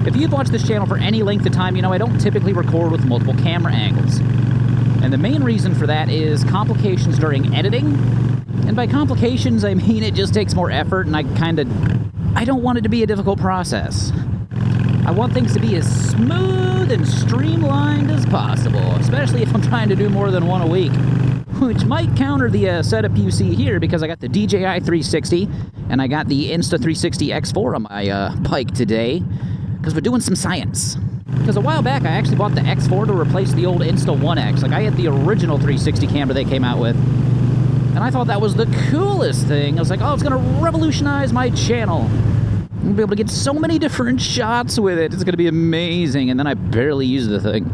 If you've watched this channel for any length of time, you know I don't typically record with multiple camera angles. And the main reason for that is complications during editing. And by complications, I mean it just takes more effort, and I don't want it to be a difficult process. I want things to be as smooth and streamlined as possible, especially if I'm trying to do more than one a week. Which might counter the setup you see here, because I got the DJI 360 and I got the Insta360 X4 on my bike today, because we're doing some science. Because a while back I actually bought the X4 to replace the old Insta1X. Like, I had the original 360 camera they came out with, and I thought that was the coolest thing. I was like, oh, it's gonna revolutionize my channel. I'm gonna be able to get so many different shots with it. It's gonna be amazing. And then I barely used the thing.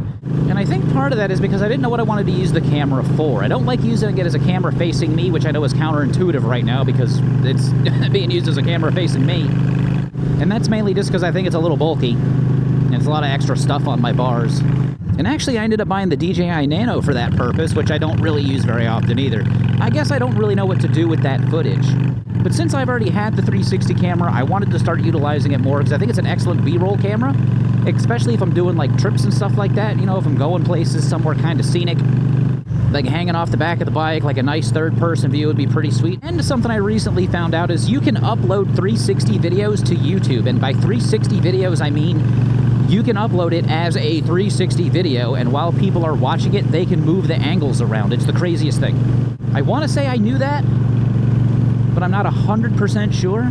And I think part of that is because I didn't know what I wanted to use the camera for. I don't like using it as a camera facing me, which I know is counterintuitive right now because it's being used as a camera facing me. And that's mainly just because I think it's a little bulky. And it's a lot of extra stuff on my bars. And actually I ended up buying the DJI Nano for that purpose, which I don't really use very often either. I guess I don't really know what to do with that footage. But since I've already had the 360 camera, I wanted to start utilizing it more because I think it's an excellent B-roll camera, especially if I'm doing like trips and stuff like that. You know, if I'm going places somewhere kind of scenic, like hanging off the back of the bike, like a nice third-person view would be pretty sweet. And something I recently found out is you can upload 360 videos to YouTube. And by 360 videos, I mean you can upload it as a 360 video, and while people are watching it, they can move the angles around. It's the craziest thing. I want to say I knew that, but I'm not 100% sure.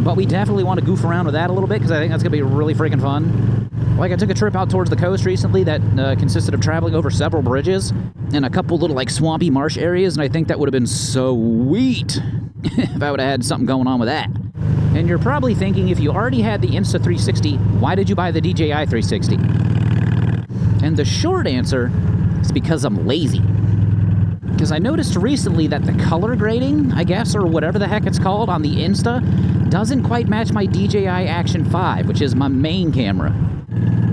But we definitely want to goof around with that a little bit, because I think that's going to be really freaking fun. Like, I took a trip out towards the coast recently that consisted of traveling over several bridges and a couple little, like, swampy marsh areas, and I think that would have been sweet if I would have had something going on with that. And you're probably thinking, if you already had the Insta360, why did you buy the DJI 360? And the short answer is because I'm lazy. Because I noticed recently that the color grading, I guess, or whatever the heck it's called, on the Insta doesn't quite match my DJI Action 5, which is my main camera.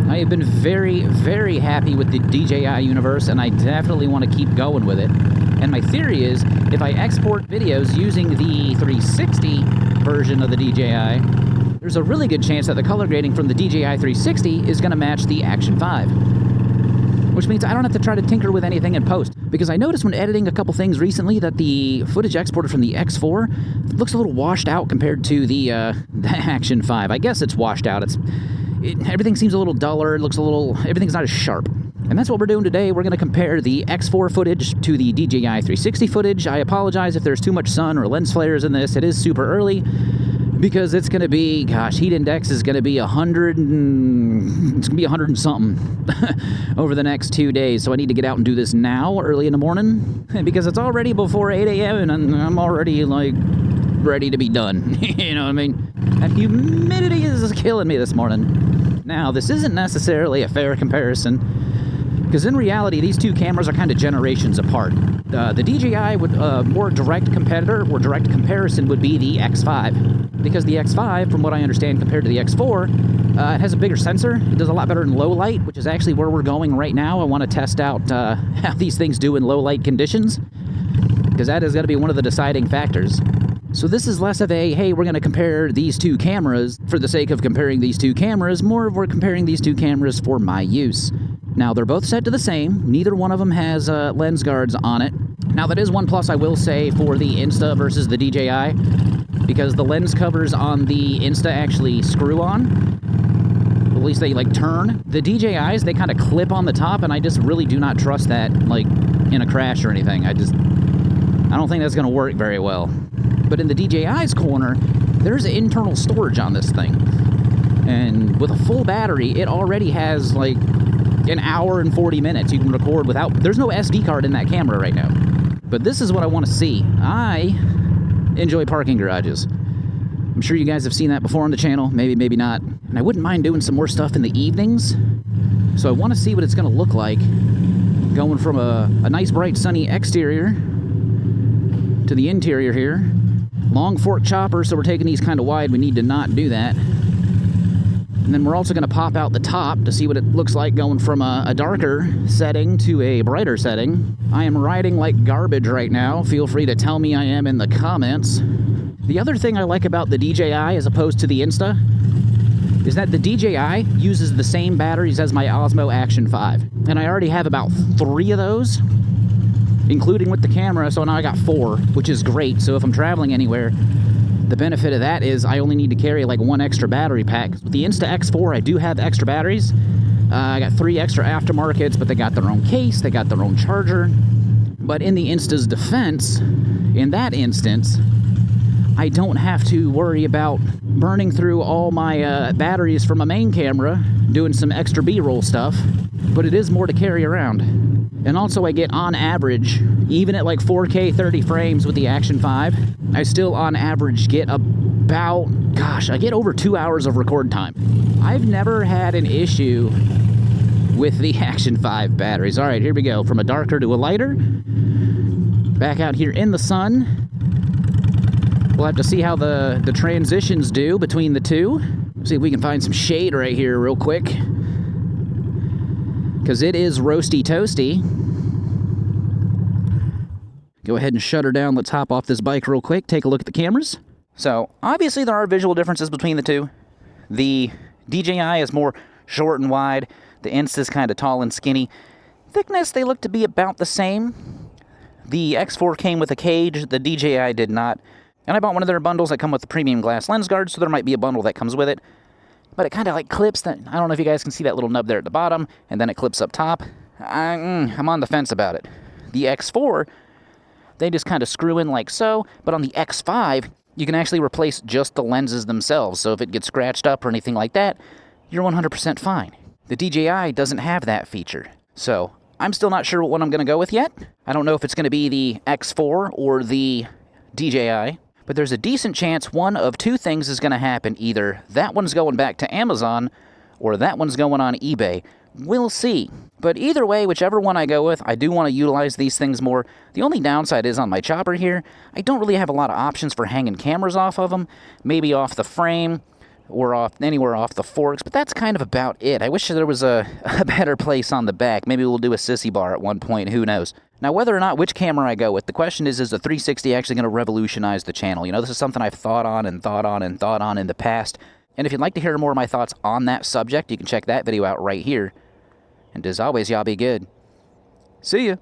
I have been very, very happy with the DJI universe, and I definitely want to keep going with it. And my theory is, if I export videos using the 360 version of the DJI, there's a really good chance that the color grading from the DJI 360 is going to match the Action 5. Which means I don't have to try to tinker with anything in post. Because I noticed when editing a couple things recently that the footage exported from the X4 looks a little washed out compared to the Action 5. I guess it's washed out. Everything seems a little duller. It looks everything's not as sharp. And that's what we're doing today. We're going to compare the X4 footage to the DJI 360 footage. I apologize if there's too much sun or lens flares in this. It is super early because it's going to be, gosh, heat index is going to be 100 and... it's going to be 100 and something over the next 2 days. So I need to get out and do this now, early in the morning, because it's already before 8 a.m. and I'm already, like, ready to be done. You know what I mean? That humidity is killing me this morning. Now, this isn't necessarily a fair comparison, because in reality, these two cameras are kind of generations apart. The DJI would more direct competitor or direct comparison would be the X5, because the X5, from what I understand, compared to the X4, it has a bigger sensor. It does a lot better in low light, which is actually where we're going right now. I want to test out how these things do in low light conditions, because that is going to be one of the deciding factors. So this is less of a, hey, we're going to compare these two cameras for the sake of comparing these two cameras, more of we're comparing these two cameras for my use. Now, they're both set to the same. Neither one of them has lens guards on it. Now, that is one plus I will say for the Insta versus the DJI, because the lens covers on the Insta actually screw on. At least they, like, turn. The DJIs, they kind of clip on the top, and I just really do not trust that, like, in a crash or anything. I don't think that's going to work very well. But in the DJI's corner, there's internal storage on this thing. And with a full battery, it already has, like, an hour and 40 minutes you can record without... There's no SD card in that camera right now. But this is what I want to see. I enjoy parking garages. I'm sure you guys have seen that before on the channel. Maybe, maybe not. And I wouldn't mind doing some more stuff in the evenings. So I want to see what it's going to look like going from a nice, bright, sunny exterior to the interior here. Long fork chopper, so we're taking these kind of wide. We need to not do that. And then we're also going to pop out the top to see what it looks like going from a darker setting to a brighter setting. I am riding like garbage right now. Feel free to tell me I am in the comments. The other thing I like about the DJI as opposed to the Insta is that the DJI uses the same batteries as my Osmo Action 5. And I already have about 3 of those, including with the camera, so now I got 4, which is great. So if I'm traveling anywhere, the benefit of that is I only need to carry like 1 extra battery pack. With the Insta360, I do have extra batteries. I got 3 extra aftermarkets, but they got their own case, they got their own charger. But in the Insta's defense, in that instance, I don't have to worry about burning through all my batteries from my main camera, doing some extra B-roll stuff, but it is more to carry around. And also I get, on average, even at like 4K 30 frames with the Action 5, I still on average get about, gosh, I get over 2 hours of record time. I've never had an issue with the Action 5 batteries. All right, here we go. From a darker to a lighter. Back out here in the sun. We'll have to see how the transitions do between the two. See if we can find some shade right here real quick. Because it is roasty toasty. Go ahead and shut her down. Let's hop off this bike real quick. Take a look at the cameras. So, obviously there are visual differences between the two. The DJI is more short and wide. The Insta's kind of tall and skinny. Thickness, they look to be about the same. The X4 came with a cage. The DJI did not. And I bought one of their bundles that come with the premium glass lens guard, so there might be a bundle that comes with it. But it kind of like clips that. I don't know if you guys can see that little nub there at the bottom, and then it clips up top. I'm on the fence about it. The X4, they just kind of screw in like so, but on the X5, you can actually replace just the lenses themselves. So if it gets scratched up or anything like that, you're 100% fine. The DJI doesn't have that feature. So I'm still not sure what one I'm going to go with yet. I don't know if it's going to be the X4 or the DJI. But there's a decent chance one of 2 things is going to happen. Either that one's going back to Amazon, or that one's going on eBay. We'll see. But either way, whichever one I go with, I do want to utilize these things more. The only downside is on my chopper here, I don't really have a lot of options for hanging cameras off of them. Maybe off the frame, or off anywhere off the forks, but that's kind of about it. I wish there was a better place on the back. Maybe we'll do a sissy bar at one point, who knows. Now, whether or not which camera I go with, the question is the 360 actually going to revolutionize the channel? You know, this is something I've thought on in the past. And if you'd like to hear more of my thoughts on that subject, you can check that video out right here. And as always, y'all be good. See ya.